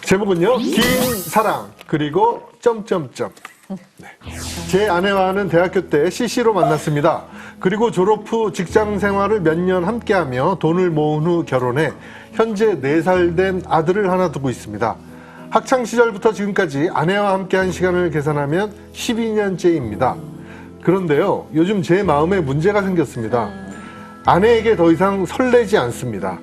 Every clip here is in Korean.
제목은요, 긴 사랑, 그리고 점점점. 네. 제 아내와는 대학교 때 CC로 만났습니다. 그리고 졸업 후 직장 생활을 몇 년 함께하며 돈을 모은 후 결혼해 현재 4살 된 아들을 하나 두고 있습니다. 학창 시절부터 지금까지 아내와 함께한 시간을 계산하면 12년째입니다. 그런데요, 요즘 제 마음에 문제가 생겼습니다. 아내에게 더 이상 설레지 않습니다.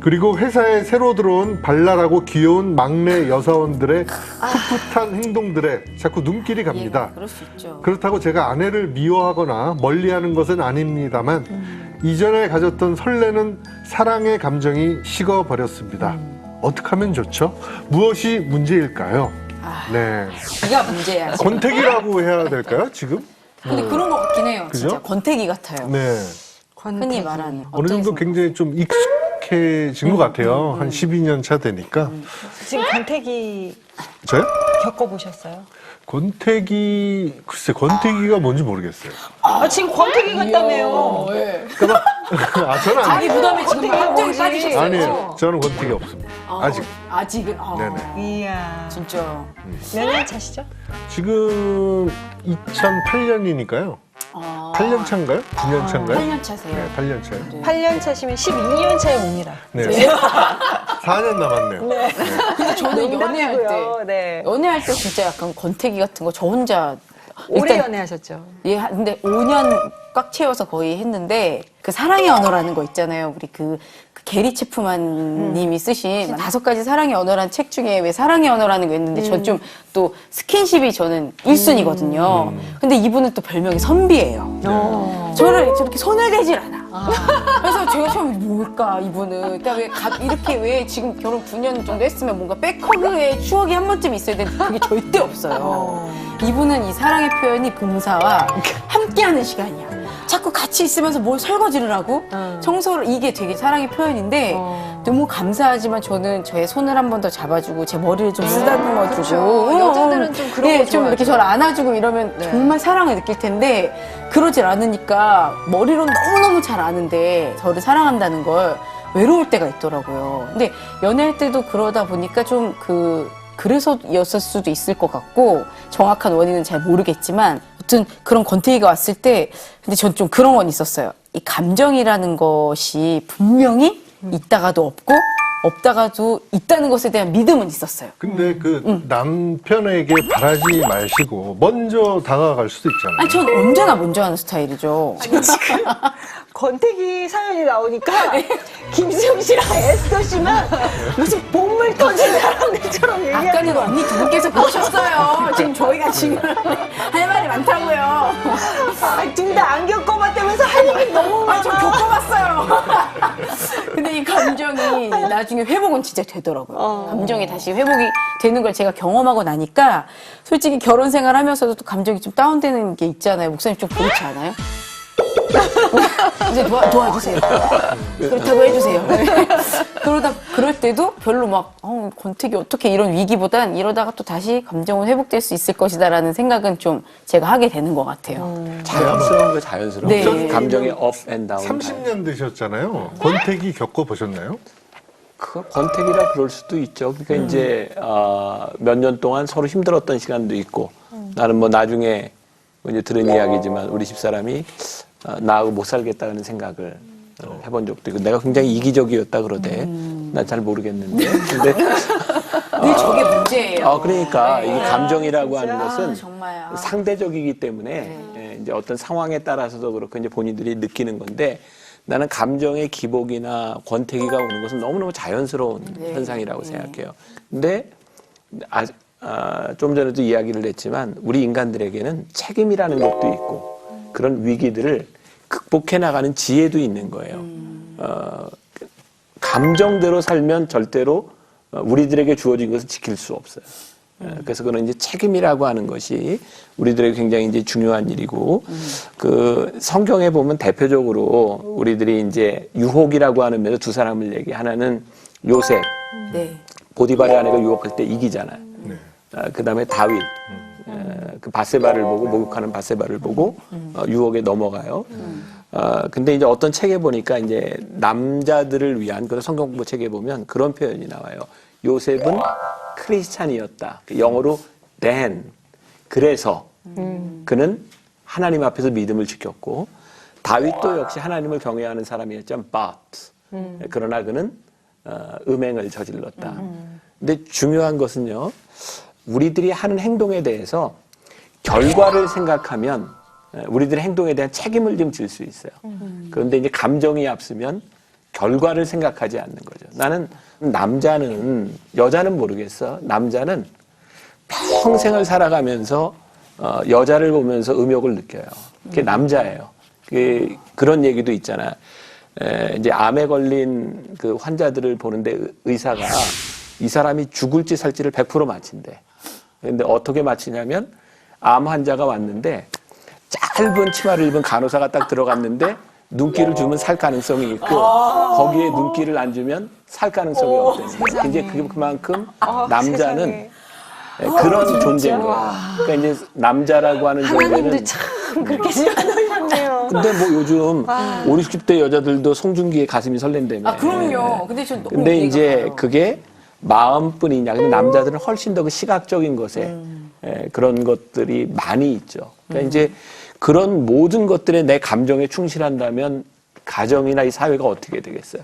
그리고 회사에 새로 들어온 발랄하고 귀여운 막내 여사원들의 풋풋한 행동들에 자꾸 눈길이 갑니다. 그럴 수 있죠. 그렇다고 제가 아내를 미워하거나 멀리하는 것은 아닙니다만 이전에 가졌던 설레는 사랑의 감정이 식어버렸습니다. 어떻게 하면 좋죠? 무엇이 문제일까요? 네, 네가 문제야. 지금. 권태기라고 해야 될까요, 지금? 근데 그런 것 같긴 해요. 그죠? 진짜 권태기 같아요. 네, 흔히 말하는. 어느 정도 굉장히 좀 익숙해진 것 같아요. 한 12년 차 되니까. 지금 권태기 저요? 겪어보셨어요? 권태기, 글쎄, 권태기가 뭔지 모르겠어요. 지금 권태기 같다며요. 저는 자기 부담에 지금 완전히 빠지셨어요. 아니에요. 저는 권태기 없습니다. 아직. 아직은. 네네. 이야. 진짜. 몇 년 차시죠? 지금 2008년이니까요. 8년 차인가요? 9년 차인가요? 8년 차세요. 네, 8년 차요. 8년 차시면 12년 차에 옵니다. 네. 4년 남았네요. 네. 근데 저는 연애할 때, 네. 연애할 때 진짜 약간 권태기 같은 거 저 혼자. 오래 일단 연애하셨죠? 예, 근데 5년 꽉 채워서 거의 했는데 그 사랑의 언어라는 거 있잖아요. 우리 그 게리 체프만 님이 쓰신 5가지 사랑의 언어라는 책 중에 왜 사랑의 언어라는 게 있는데 전 좀 또 스킨십이 저는 1순위거든요. 근데 이분은 또 별명이 선비예요. 저를 저렇게 손을 대질 않아. 그래서 제가 처음에 뭘까 이분은. 그러니까 이렇게 왜 지금 결혼 9년 정도 했으면 뭔가 백허그의 추억이 한 번쯤 있어야 되는데 그게 절대 없어요. 이분은 이 사랑의 표현이 봉사와 함께하는 시간이야. 자꾸 같이 있으면서 뭘 설거지를 하고 청소를 이게 되게 사랑의 표현인데 너무 감사하지만 저는 저의 손을 한 번 더 잡아주고 제 머리를 좀 쓰다듬어주고 그렇죠. 여자들은 좀 그런 거 좀 좋아하죠. 이렇게 저를 안아주고 이러면 정말 사랑을 느낄 텐데 그러질 않으니까 머리로 너무너무 잘 아는데 저를 사랑한다는 걸 외로울 때가 있더라고요. 근데 연애할 때도 그러다 보니까 좀 그래서였을 수도 있을 것 같고 정확한 원인은 잘 모르겠지만 아무튼 그런 권태기가 왔을 때 근데 전 좀 그런 건 있었어요. 이 감정이라는 것이 분명히 있다가도 없고 없다가도 있다는 것에 대한 믿음은 있었어요. 근데 그 남편에게 바라지 마시고 먼저 다가갈 수도 있잖아요. 아니 전 언제나 먼저 하는 스타일이죠. 지금 권태기 사연이 나오니까 김수영 씨랑 에스더 씨만 무슨 bom을 터진 사람들처럼 얘기하는 아까는 언니 두 분께서 그러셨어요. 지금 저희가 지금 할 말이 많다고요. 둘 다 안 겪어봤다면서 할 얘기 너무 많아. 저 겪어봤어요. 근데 이 감정이 나중에 회복은 진짜 되더라고요. 감정이 다시 회복이 되는 걸 제가 경험하고 나니까 솔직히 결혼 생활 하면서도 또 감정이 좀 다운되는 게 있잖아요. 목사님 좀 그렇지 않아요? 이제 도와주세요. 그렇다고 해주세요. 그럴 때도 별로 막 권태기 어떻게 이런 위기보단 이러다가 또 다시 감정은 회복될 수 있을 것이다라는 생각은 좀 제가 하게 되는 것 같아요. 자연스러운 거 자연스러운 네. 거. 감정의 업 앤 다운. 30년 되셨잖아요. 권태기 겪어보셨나요? 그 권태기라 그럴 수도 있죠. 그러니까 이제 몇 년 동안 서로 힘들었던 시간도 있고 나는 뭐 나중에 이제 들은 이야기지만 우리 집사람이 나하고 못 살겠다는 생각을 해본 적도 있고 내가 굉장히 이기적이었다 그러대. 난 잘 모르겠는데. 근데 늘 저게 문제예요. 그러니까 이 감정이라고 하는 것은 정말 상대적이기 때문에 예, 이제 어떤 상황에 따라서도 그렇고 이제 본인들이 느끼는 건데 나는 감정의 기복이나 권태기가 오는 것은 너무너무 자연스러운 현상이라고 생각해요. 근데 좀 전에도 이야기를 했지만 우리 인간들에게는 책임이라는 것도 있고 그런 위기들을 극복해 나가는 지혜도 있는 거예요. 감정대로 살면 절대로 우리들에게 주어진 것을 지킬 수 없어요. 그래서 그런 이제 책임이라고 하는 것이 우리들에게 굉장히 이제 중요한 일이고, 그 성경에 보면 대표적으로 우리들이 이제 유혹이라고 하는 면에서 두 사람을 얘기, 하나는 요셉, 보디발의 아내가 유혹할 때 이기잖아요. 그 다음에 다윗, 그 바세바를 보고, 목욕하는 바세바를 보고, 유혹에 넘어가요. 근데 이제 어떤 책에 보니까 이제 남자들을 위한, 그런 성경 공부 책에 보면 그런 표현이 나와요. 요셉은 크리스찬이었다. 영어로 then. 그래서 그는 하나님 앞에서 믿음을 지켰고 다윗도 역시 하나님을 경외하는 사람이었지만 but. 그러나 그는 음행을 저질렀다. 근데 중요한 것은요. 우리들이 하는 행동에 대해서 결과를 생각하면 우리들의 행동에 대한 책임을 좀 질 수 있어요. 그런데 이제 감정이 앞서면 결과를 생각하지 않는 거죠. 나는 남자는 여자는 모르겠어. 남자는 평생을 살아가면서 여자를 보면서 음욕을 느껴요. 그게 남자예요. 그런 얘기도 있잖아. 이제 암에 걸린 그 환자들을 보는데 의사가 이 사람이 죽을지 살지를 100% 맞힌대. 근데 어떻게 맞히냐면 암 환자가 왔는데 짧은 치마를 입은 간호사가 딱 들어갔는데 눈길을 주면 살 가능성이 있고 거기에 눈길을 안 주면 살 가능성이 없대요. 이제 그만큼 남자는 그런 존재인 거예요. 그러니까 이제 남자라고 하는 존재는 하나님도 참 그렇게 지어놓으셨네요. 근데 뭐 요즘 50, 60대 여자들도 송중기의 가슴이 설렌다며. 아, 그럼요. 근데 전 너무 근데 이해가 이제 가요. 그게 마음뿐이냐. 근데 남자들은 훨씬 더 그 시각적인 것에 그런 것들이 많이 있죠. 그러니까 이제 그런 모든 것들에 내 감정에 충실한다면 가정이나 이 사회가 어떻게 되겠어요?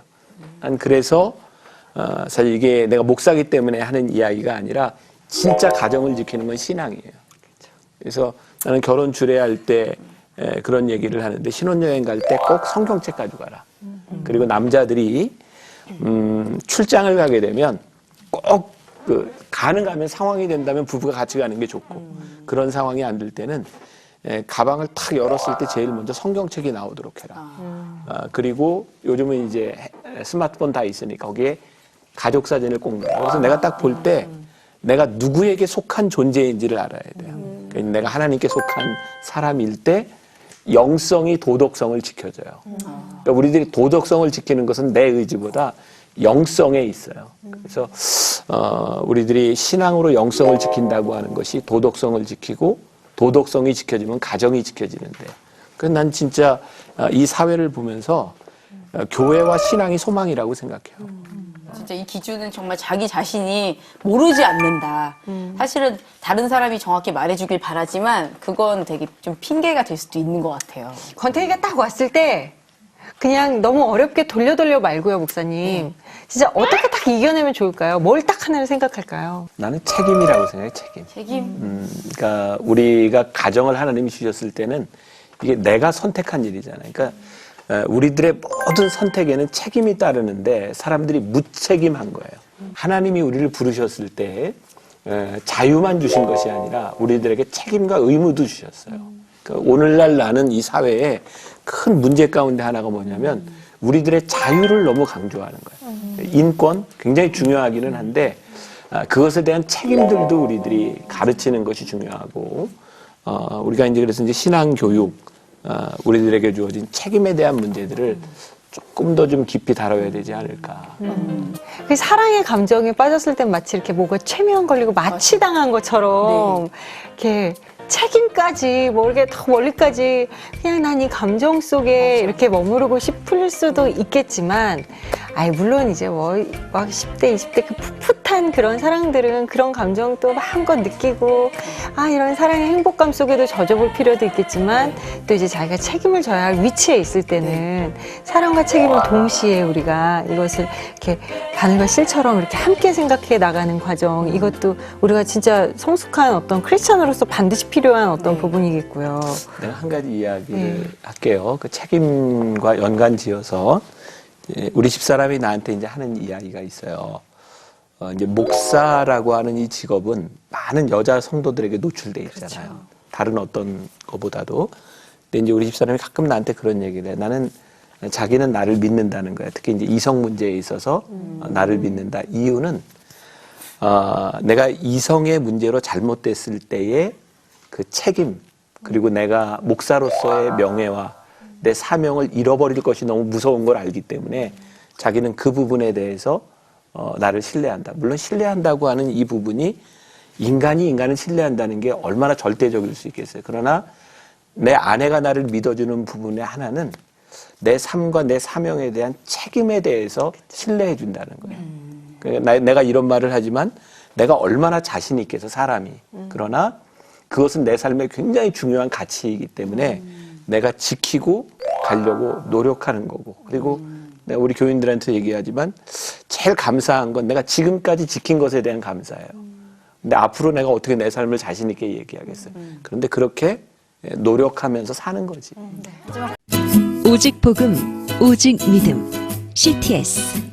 난 그래서 사실 이게 내가 목사기 때문에 하는 이야기가 아니라 진짜 가정을 지키는 건 신앙이에요. 그래서 나는 결혼 주례할 때 그런 얘기를 하는데 신혼여행 갈 때 꼭 성경책 가져가라. 그리고 남자들이 출장을 가게 되면 꼭 가능하면 상황이 된다면 부부가 같이 가는 게 좋고 그런 상황이 안 될 때는 가방을 탁 열었을 때 제일 먼저 성경책이 나오도록 해라. 그리고 요즘은 이제 스마트폰 다 있으니까 거기에 가족 사진을 꼭 넣어라. 그래서 내가 딱 볼 때 내가 누구에게 속한 존재인지를 알아야 돼요. 그러니까 내가 하나님께 속한 사람일 때 영성이 도덕성을 지켜줘요. 그러니까 우리들이 도덕성을 지키는 것은 내 의지보다 영성에 있어요. 그래서 우리들이 신앙으로 영성을 지킨다고 하는 것이 도덕성을 지키고 도덕성이 지켜지면 가정이 지켜지는데 그래서 난 진짜 이 사회를 보면서 교회와 신앙이 소망이라고 생각해요. 진짜 이 기준은 정말 자기 자신이 모르지 않는다. 사실은 다른 사람이 정확히 말해주길 바라지만 그건 되게 좀 핑계가 될 수도 있는 것 같아요. 권태기가 딱 왔을 때 그냥 너무 어렵게 돌려 말고요, 목사님. 진짜 어떻게 딱 이겨내면 좋을까요? 뭘 딱 하나를 생각할까요? 나는 책임이라고 생각해. 책임. 그러니까 우리가 가정을 하나님이 주셨을 때는 이게 내가 선택한 일이잖아요. 그러니까 우리들의 모든 선택에는 책임이 따르는데 사람들이 무책임한 거예요. 하나님이 우리를 부르셨을 때 자유만 주신 것이 아니라 우리들에게 책임과 의무도 주셨어요. 그러니까 오늘날 나는 이 사회에 큰 문제 가운데 하나가 뭐냐면 우리들의 자유를 너무 강조하는 거예요. 인권 굉장히 중요하기는 한데 그것에 대한 책임들도 우리들이 가르치는 것이 중요하고 우리가 이제 그래서 이제 신앙 교육 우리들에게 주어진 책임에 대한 문제들을 조금 더 좀 깊이 다뤄야 되지 않을까. 그 사랑의 감정에 빠졌을 땐 마치 이렇게 뭐가 최면 걸리고 마취당한 것처럼 이렇게 책임까지 뭐 이렇게 더 멀리까지 그냥 난 이 감정 속에 이렇게 머무르고 싶을 수도 있겠지만 물론 이제 뭐 막 10대, 20대 그 풋풋한 그런 사랑들은 그런 감정도 마음껏 느끼고 이런 사랑의 행복감 속에도 젖어볼 필요도 있겠지만 또 이제 자기가 책임을 져야 할 위치에 있을 때는 사랑과 책임을 동시에 우리가 이것을 이렇게 바늘과 실처럼 이렇게 함께 생각해 나가는 과정 이것도 우리가 진짜 성숙한 어떤 크리스찬으로서 반드시 필요한 어떤 부분이겠고요. 내가 한 가지 이야기를 할게요. 그 책임과 연관지어서 우리 집사람이 나한테 이제 하는 이야기가 있어요. 이제 목사라고 하는 이 직업은 많은 여자 성도들에게 노출돼 있잖아요. 그렇죠. 다른 어떤 것보다도. 근데 이제 우리 집사람이 가끔 나한테 그런 얘기를 해. 나는 자기는 나를 믿는다는 거야. 특히 이제 이성 문제에 있어서 나를 믿는다. 이유는 내가 이성의 문제로 잘못됐을 때의 그 책임 그리고 내가 목사로서의 명예와 내 사명을 잃어버릴 것이 너무 무서운 걸 알기 때문에 자기는 그 부분에 대해서 나를 신뢰한다. 물론 신뢰한다고 하는 이 부분이 인간이 인간을 신뢰한다는 게 얼마나 절대적일 수 있겠어요. 그러나 내 아내가 나를 믿어주는 부분의 하나는 내 삶과 내 사명에 대한 책임에 대해서 신뢰해 준다는 거예요. 그러니까 내가 이런 말을 하지만 내가 얼마나 자신 있게 해서 사람이. 그러나 그것은 내 삶에 굉장히 중요한 가치이기 때문에 내가 지키고 가려고 노력하는 거고. 그리고 내가 우리 교인들한테 얘기하지만 제일 감사한 건 내가 지금까지 지킨 것에 대한 감사예요. 근데 앞으로 내가 어떻게 내 삶을 자신 있게 얘기하겠어요. 그런데 그렇게 노력하면서 사는 거지. 오직 복음, 오직 믿음. CTS